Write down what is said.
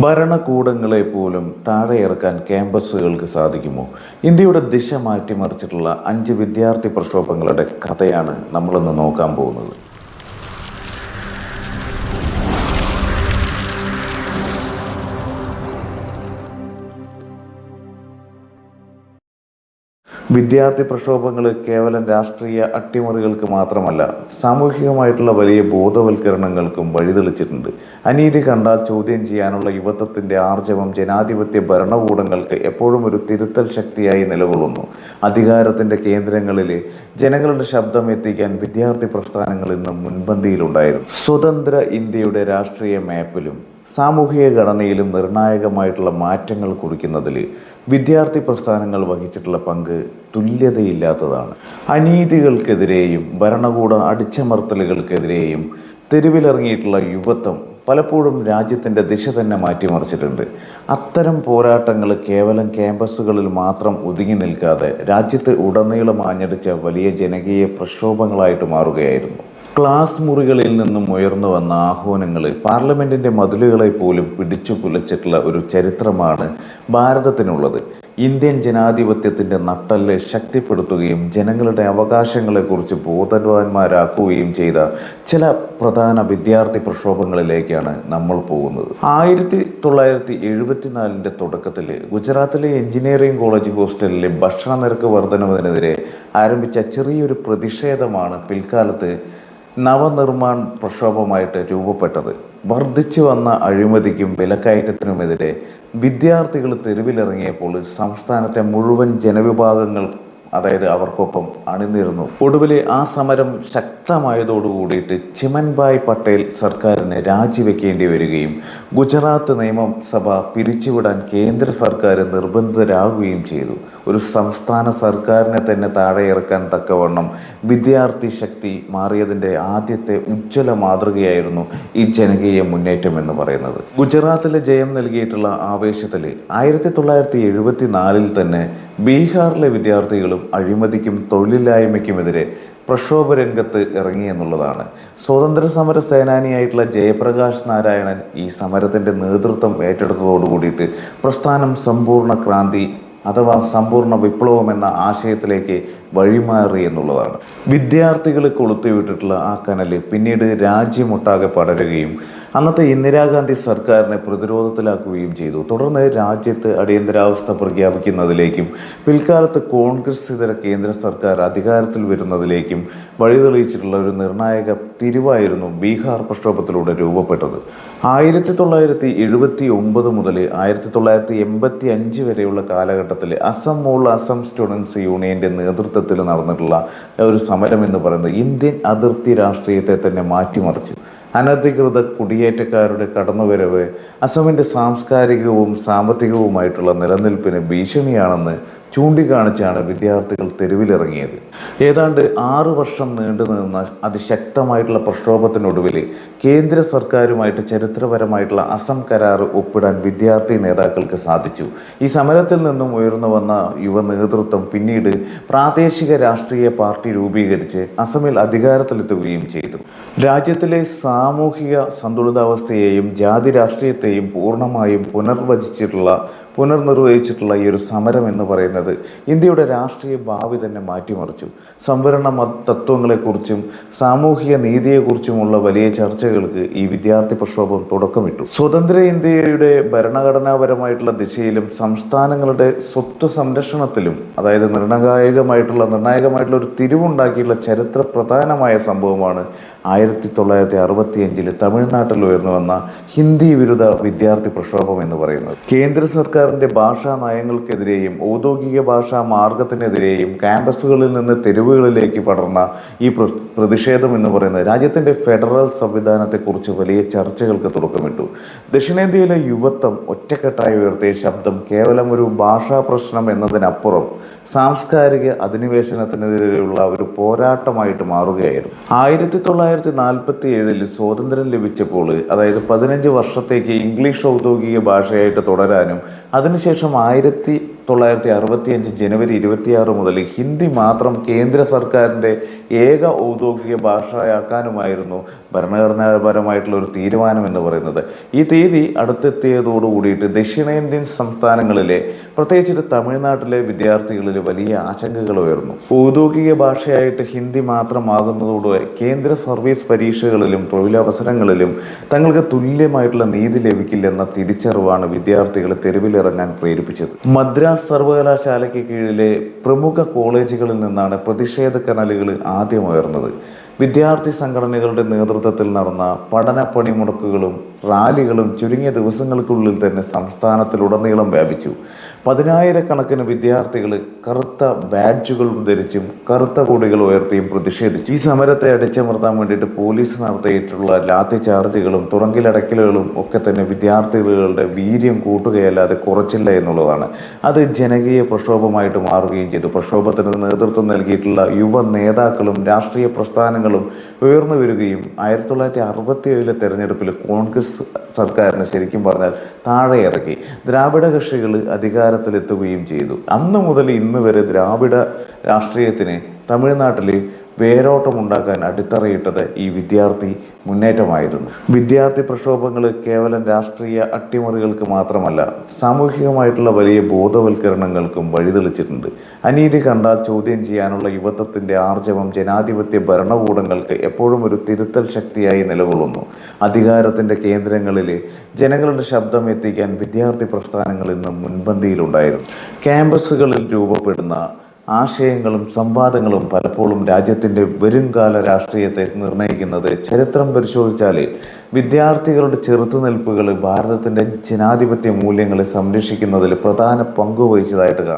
ഭരണകൂടങ്ങളെ പോലും താഴെയിറക്കാൻ ക്യാമ്പസുകൾക്ക് സാധിക്കുമോ? ഇന്ത്യയുടെ ദിശ മാറ്റിമറിച്ചിട്ടുള്ള 5 വിദ്യാർത്ഥി പ്രക്ഷോഭങ്ങളുടെ കഥയാണ് നമ്മളിന്ന് നോക്കാൻ പോകുന്നത്. വിദ്യാർത്ഥി പ്രക്ഷോഭങ്ങൾ കേവലം രാഷ്ട്രീയ അട്ടിമറികൾക്ക് മാത്രമല്ല, സാമൂഹികമായിട്ടുള്ള വലിയ ബോധവൽക്കരണങ്ങൾക്കും വഴിതെളിച്ചിട്ടുണ്ട്. അനീതി കണ്ടാൽ ചോദ്യം ചെയ്യാനുള്ള യുവത്വത്തിൻ്റെ ആർജവം ജനാധിപത്യ ഭരണകൂടങ്ങൾക്ക് എപ്പോഴും ഒരു തിരുത്തൽ ശക്തിയായി നിലകൊള്ളുന്നു. അധികാരത്തിൻ്റെ കേന്ദ്രങ്ങളിൽ ജനങ്ങളുടെ ശബ്ദം എത്തിക്കാൻ വിദ്യാർത്ഥി പ്രസ്ഥാനങ്ങൾ ഇന്ന് മുൻപന്തിയിലുണ്ടായിരുന്നു. സ്വതന്ത്ര ഇന്ത്യയുടെ രാഷ്ട്രീയ മാപ്പിലും സാമൂഹിക ഘടനയിലും നിർണായകമായിട്ടുള്ള മാറ്റങ്ങൾ കുറിക്കുന്നതിൽ വിദ്യാർത്ഥി പ്രസ്ഥാനങ്ങൾ വഹിച്ചിട്ടുള്ള പങ്ക് തുല്യതയില്ലാത്തതാണ്. അനീതികൾക്കെതിരെയും ഭരണകൂട അടിച്ചമർത്തലുകൾക്കെതിരെയും തെരുവിലിറങ്ങിയിട്ടുള്ള യുവത്വം പലപ്പോഴും രാജ്യത്തിൻ്റെ ദിശ തന്നെ മാറ്റിമറിച്ചിട്ടുണ്ട്. അത്തരം പോരാട്ടങ്ങൾ കേവലം ക്യാമ്പസുകളിൽ മാത്രം ഒതുങ്ങി നിൽക്കാതെ രാജ്യത്ത് ഉടനീളം ആഞ്ഞടിച്ച വലിയ ജനകീയ പ്രക്ഷോഭങ്ങളായിട്ട് മാറുകയായിരുന്നു. ക്ലാസ് മുറികളിൽ നിന്നും ഉയർന്നു വന്ന ആഹ്വാനങ്ങൾ പാർലമെൻറ്റിൻ്റെ മതിലുകളെ പോലും പിടിച്ചു കുലച്ചിട്ടുള്ള ഒരു ചരിത്രമാണ് ഭാരതത്തിനുള്ളത്. ഇന്ത്യൻ ജനാധിപത്യത്തിൻ്റെ നട്ടെല്ല് ശക്തിപ്പെടുത്തുകയും ജനങ്ങളുടെ അവകാശങ്ങളെക്കുറിച്ച് ബോധവാന്മാരാക്കുകയും ചെയ്ത ചില പ്രധാന വിദ്യാർത്ഥി പ്രക്ഷോഭങ്ങളിലേക്കാണ് നമ്മൾ പോകുന്നത്. 1974 തുടക്കത്തിൽ ഗുജറാത്തിലെ എഞ്ചിനീയറിംഗ് കോളേജ് ഹോസ്റ്റലിലെ ഭക്ഷണ നിരക്ക് വർധനവിനെതിരെ ആരംഭിച്ച ചെറിയൊരു പ്രതിഷേധമാണ് പിൽക്കാലത്ത് നവനിർമ്മാൺ പ്രക്ഷോഭമായിട്ട് രൂപപ്പെട്ടത്. വർദ്ധിച്ചു വന്ന അഴിമതിക്കും വിലക്കയറ്റത്തിനുമെതിരെ വിദ്യാർത്ഥികൾ തെരുവിലിറങ്ങിയപ്പോൾ സംസ്ഥാനത്തെ മുഴുവൻ ജനവിഭാഗങ്ങൾ അവർക്കൊപ്പം അണിനിരുന്നു. ഒടുവിൽ ആ സമരം ശക്തമായതോടുകൂടിയിട്ട് ചിമൻഭായ് പട്ടേൽ സർക്കാരിന് രാജിവെക്കേണ്ടി വരികയും ഗുജറാത്ത് നിയമസഭ പിരിച്ചുവിടാൻ കേന്ദ്ര സർക്കാർ നിർബന്ധിതരാകുകയും ചെയ്തു. ഒരു സംസ്ഥാന സർക്കാരിനെ തന്നെ താഴെയിറക്കാൻ തക്കവണ്ണം വിദ്യാർത്ഥി ശക്തി മാറിയതിൻ്റെ ആദ്യത്തെ ഉജ്ജ്വല മാതൃകയായിരുന്നു ഈ ജനകീയ മുന്നേറ്റം എന്ന് പറയുന്നത്. ഗുജറാത്തിലെ ജയം നൽകിയിട്ടുള്ള ആവേശത്തിൽ 1974 തന്നെ ബീഹാറിലെ വിദ്യാർത്ഥികളും അഴിമതിക്കും തൊഴിലില്ലായ്മയ്ക്കുമെതിരെ പ്രക്ഷോഭ രംഗത്ത് ഇറങ്ങി എന്നുള്ളതാണ്. സ്വാതന്ത്ര്യ സമര സേനാനിയായിട്ടുള്ള ജയപ്രകാശ് നാരായണൻ ഈ സമരത്തിൻ്റെ നേതൃത്വം ഏറ്റെടുത്തതോടുകൂടിയിട്ട് പ്രസ്ഥാനം സമ്പൂർണ്ണ ക്രാന്തി അഥവാ സമ്പൂർണ്ണ വിപ്ലവം എന്ന ആശയത്തിലേക്ക് വഴിമാറി എന്നുള്ളതാണ്. വിദ്യാർത്ഥികൾ കൊളുത്തിവിട്ടിട്ടുള്ള ആ കനല് പിന്നീട് രാജ്യമൊട്ടാകെ പടരുകയും അന്നത്തെ ഇന്ദിരാഗാന്ധി സർക്കാരിനെ പ്രതിരോധത്തിലാക്കുകയും ചെയ്തു. തുടർന്ന് രാജ്യത്ത് അടിയന്തരാവസ്ഥ പ്രഖ്യാപിക്കുന്നതിലേക്കും പിൽക്കാലത്ത് കോൺഗ്രസ് ഇതര കേന്ദ്ര സർക്കാർ അധികാരത്തിൽ വരുന്നതിലേക്കും വഴിതെളിയിച്ചിട്ടുള്ള ഒരു നിർണായക തിരിവായിരുന്നു ബീഹാർ പ്രക്ഷോഭത്തിലൂടെ രൂപപ്പെട്ടത്. 1979 മുതൽ 1985 വരെയുള്ള കാലഘട്ടത്തിൽ അസം ഓൾ അസം സ്റ്റുഡൻസ് യൂണിയന്റെ നേതൃത്വത്തിൽ നടന്നിട്ടുള്ള ഒരു സമരം എന്ന് പറയുന്നത് ഇന്ത്യൻ അതിർത്തി രാഷ്ട്രീയത്തെ തന്നെ മാറ്റിമറിച്ചു. അനധികൃത കുടിയേറ്റക്കാരുടെ കടന്നുവരവ് അസമിൻ്റെ സാംസ്കാരികവും സാമ്പത്തികവുമായിട്ടുള്ള നിലനിൽപ്പിന് ഭീഷണിയാണെന്ന് ചൂണ്ടിക്കാണിച്ചാണ് വിദ്യാർത്ഥികൾ തെരുവിലിറങ്ങിയത്. ഏതാണ്ട് 6 വർഷം നീണ്ടുനിന്ന അതിശക്തമായിട്ടുള്ള പ്രക്ഷോഭത്തിനൊടുവിൽ കേന്ദ്ര സർക്കാരുമായിട്ട് ചരിത്രപരമായിട്ടുള്ള അസം കരാർ ഒപ്പിടാൻ വിദ്യാർത്ഥി നേതാക്കൾക്ക് സാധിച്ചു. ഈ സമരത്തിൽ നിന്നും ഉയർന്നു വന്ന യുവ നേതൃത്വം പിന്നീട് പ്രാദേശിക രാഷ്ട്രീയ പാർട്ടി രൂപീകരിച്ച് അസമിൽ അധികാരത്തിലെത്തുകയും ചെയ്തു. രാജ്യത്തിലെ സാമൂഹിക സന്തുലിതാവസ്ഥയെയും ജാതി രാഷ്ട്രീയത്തെയും പൂർണ്ണമായും പുനർനിർവഹിച്ചിട്ടുള്ള ഈ ഒരു സമരം എന്ന് പറയുന്നത് ഇന്ത്യയുടെ രാഷ്ട്രീയ ഭാവി തന്നെ മാറ്റിമറിച്ചു. സംവരണ തത്വങ്ങളെക്കുറിച്ചും സാമൂഹിക നീതിയെക്കുറിച്ചുമുള്ള വലിയ ചർച്ചകൾക്ക് ഈ വിദ്യാർത്ഥി പ്രക്ഷോഭം തുടക്കമിട്ടു. സ്വതന്ത്ര ഇന്ത്യയുടെ ഭരണഘടനാപരമായിട്ടുള്ള ദിശയിലും സംസ്ഥാനങ്ങളുടെ സ്വത്വ സംരക്ഷണത്തിലും നിർണായകമായിട്ടുള്ള ഒരു തിരിവുണ്ടാക്കിയുള്ള ചരിത്ര പ്രധാനമായ സംഭവമാണ് 1965 തമിഴ്നാട്ടിൽ ഉയർന്നു വന്ന ഹിന്ദി വിരുദ്ധ വിദ്യാർത്ഥി പ്രക്ഷോഭം എന്ന് പറയുന്നത്. കേന്ദ്ര സർക്കാരിൻ്റെ ഭാഷാ നയങ്ങൾക്കെതിരെയും ഔദ്യോഗിക ഭാഷാ മാർഗത്തിനെതിരെയും ക്യാമ്പസുകളിൽ നിന്ന് തെരുവുകളിലേക്ക് പടർന്ന ഈ പ്രതിഷേധം എന്ന് പറയുന്നത് രാജ്യത്തിൻ്റെ ഫെഡറൽ സംവിധാനത്തെക്കുറിച്ച് വലിയ ചർച്ചകൾക്ക് തുടക്കമിട്ടു. ദക്ഷിണേന്ത്യയിലെ യുവത്വം ഒറ്റക്കെട്ടായി ഉയർത്തിയ ശബ്ദം കേവലം ഒരു ഭാഷാ പ്രശ്നം എന്നതിനപ്പുറം സാംസ്കാരിക അധിനിവേശനത്തിനെതിരെയുള്ള ഒരു പോരാട്ടമായിട്ട് മാറുകയായിരുന്നു. 1947 സ്വാതന്ത്ര്യം ലഭിച്ചപ്പോൾ 15 വർഷത്തേക്ക് ഇംഗ്ലീഷ് ഔദ്യോഗിക ഭാഷയായിട്ട് തുടരാനും അതിനുശേഷം 1965 ജനുവരി 26 മുതൽ ഹിന്ദി മാത്രം കേന്ദ്ര സർക്കാരിൻ്റെ ഏക ഔദ്യോഗിക ഭാഷയാക്കാനുമായിരുന്നു ഭരണഘടനാപരമായിട്ടുള്ള ഒരു തീരുമാനം എന്ന് പറയുന്നത്. ഈ തീയതി അടുത്തെത്തിയതോടുകൂടിയിട്ട് ദക്ഷിണേന്ത്യൻ സംസ്ഥാനങ്ങളിലെ പ്രത്യേകിച്ചിട്ട് തമിഴ്നാട്ടിലെ വിദ്യാർത്ഥികളിൽ വലിയ ആശങ്കകൾ ഉയർന്നു. ഔദ്യോഗിക ഭാഷയായിട്ട് ഹിന്ദി മാത്രമാകുന്നതോടെ കേന്ദ്ര സർവീസ് പരീക്ഷകളിലും തൊഴിലവസരങ്ങളിലും തങ്ങൾക്ക് തുല്യമായിട്ടുള്ള നീതി ലഭിക്കില്ലെന്ന തിരിച്ചറിവാണ് വിദ്യാർത്ഥികളെ തെരുവിലിറങ്ങാൻ പ്രേരിപ്പിച്ചത്. മദ്രാസ് സർവകലാശാലയ്ക്ക് കീഴിലെ പ്രമുഖ കോളേജുകളിൽ നിന്നാണ് പ്രതിഷേധ കനലുകൾ ആദ്യം ഉയർന്നത്. വിദ്യാർത്ഥി സംഘടനകളുടെ നേതൃത്വത്തിൽ നടന്ന പഠന പണിമുടക്കുകളും റാലികളും ചുരുങ്ങിയ ദിവസങ്ങൾക്കുള്ളിൽ തന്നെ സംസ്ഥാനത്തിലുടനീളം വ്യാപിച്ചു. 10,000-കണക്കിന് വിദ്യാർത്ഥികൾ കറുത്ത ബാഡ്ജുകൾ ധരിച്ചും കറുത്ത കൊടികൾ ഉയർത്തിയും പ്രതിഷേധിച്ചു. ഈ സമരത്തെ അടിച്ചമർത്താൻ വേണ്ടിയിട്ട് പോലീസ് നടത്തിയിട്ടുള്ള ലാത്തി ചാർജുകളും തുറങ്കിലടക്കലുകളും ഒക്കെ തന്നെ വിദ്യാർത്ഥികളുടെ വീര്യം കൂട്ടുകയല്ലാതെ കുറച്ചില്ല എന്നുള്ളതാണ്. അത് ജനകീയ പ്രക്ഷോഭമായിട്ട് മാറുകയും ചെയ്തു. പ്രക്ഷോഭത്തിന് നേതൃത്വം നൽകിയിട്ടുള്ള യുവ നേതാക്കളും രാഷ്ട്രീയ പ്രസ്ഥാനങ്ങളും ഉയർന്നു വരികയും 1967 തെരഞ്ഞെടുപ്പിൽ കോൺഗ്രസ് സർക്കാരിന് ശരിക്കും പറഞ്ഞാൽ താഴെ ഇറക്കി ദ്രാവിഡ കക്ഷികൾ അധികാരത്തിലെത്തുകയും ചെയ്തു. അന്നു മുതൽ ഇന്ന് വരെ ദ്രാവിഡ രാഷ്ട്രീയത്തിന് തമിഴ്നാട്ടിൽ വേരോട്ടമുണ്ടാക്കാൻ അടിത്തറയിട്ടത് ഈ വിദ്യാർത്ഥി മുന്നേറ്റമായിരുന്നു. വിദ്യാർത്ഥി പ്രക്ഷോഭങ്ങൾ കേവലം രാഷ്ട്രീയ അട്ടിമറികൾക്ക് മാത്രമല്ല, സാമൂഹികമായിട്ടുള്ള വലിയ ബോധവൽക്കരണങ്ങൾക്കും വഴിതെളിച്ചിട്ടുണ്ട്. അനീതി കണ്ടാൽ ചോദ്യം ചെയ്യാനുള്ള യുവത്വത്തിൻ്റെ ആർജവം ജനാധിപത്യ ഭരണകൂടങ്ങൾക്ക് എപ്പോഴും ഒരു തിരുത്തൽ ശക്തിയായി നിലകൊള്ളുന്നു. അധികാരത്തിൻ്റെ കേന്ദ്രങ്ങളിൽ ജനങ്ങളുടെ ശബ്ദം എത്തിക്കാൻ വിദ്യാർത്ഥി പ്രസ്ഥാനങ്ങൾ ഇന്ന് മുൻപന്തിയിലുണ്ടായിരുന്നു. ക്യാമ്പസുകളിൽ രൂപപ്പെടുന്ന ആശയങ്ങളും സംവാദങ്ങളും പലപ്പോഴും രാജ്യത്തിൻ്റെ വരുംകാല രാഷ്ട്രീയത്തെ നിർണ്ണയിക്കുന്നത്. ചരിത്രം പരിശോധിച്ചാൽ വിദ്യാർത്ഥികളുടെ ചെറുത്തുനിൽപ്പുകൾ ഭാരതത്തിൻ്റെ ജനാധിപത്യ മൂല്യങ്ങളെ സംരക്ഷിക്കുന്നതിൽ പ്രധാന പങ്ക് വഹിച്ചതായിട്ട് കാണാം.